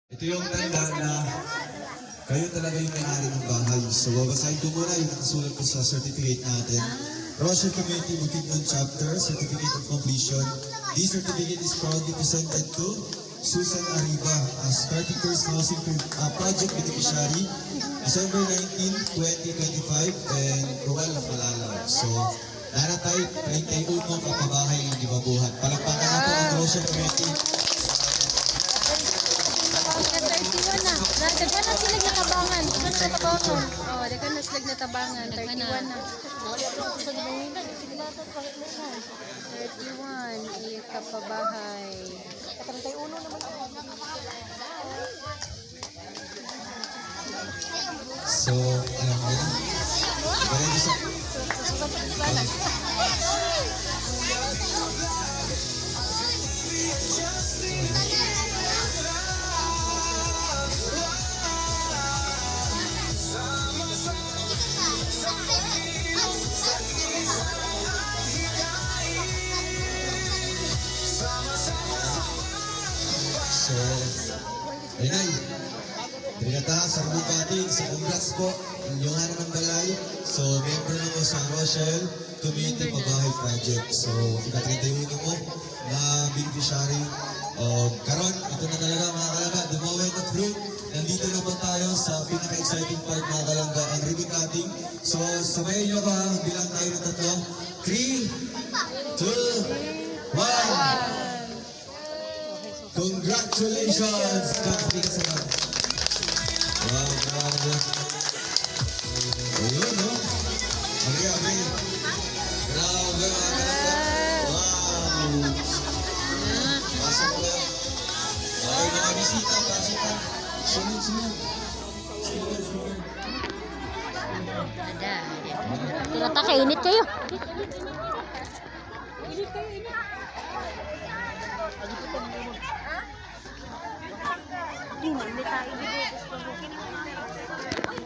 Ito yung tanda na kayo talaga yung may-ari ng bahay. So, babasahin ko muna yung nakasulat ko sa certificate natin. Rochelle Community Bukidnon Chapter, Certificate of Completion. This certificate is proudly presented to Susan Arriba as 31st Housing Project Beneficiary, December 19, 2025, and Ruel Malalaw. So, naratay 31 kapabahay ng gibabuhat. Palakpakan natin ang Rochelle Community. Daghan na sila natabangan. Daghan na natabangan. Oh, daghan na sila natabangan. 31 na. 31 ikapabahay. 31 naman. So, alam mo yun? Ready sa... So, ayun ay. Trigata sa bukating, sa congrats po, inyong hana ng balay. So, member na mo sa Rochelle Community Pabahay Project. So, ika-31 mo na beneficiary. Karon, ito na talaga mga kalangga, the moment of truth. Nandito na po tayo sa pinaka-exciting part mga kalangga, ang ribbon cutting. So, sabayan nyo ka, bilang tayo ng tatlo. 3, 2, 1. Congratulations! Kapit sa mga. Wow, grabe. Ayun, no? Grabe. Grabe, mga kalangga. Wow. Pasok ko lang. Okay, mga bisita, pasok ka. Sunod, sunod. Sunod, sunod. Tilata kainit kayo. Init tayo.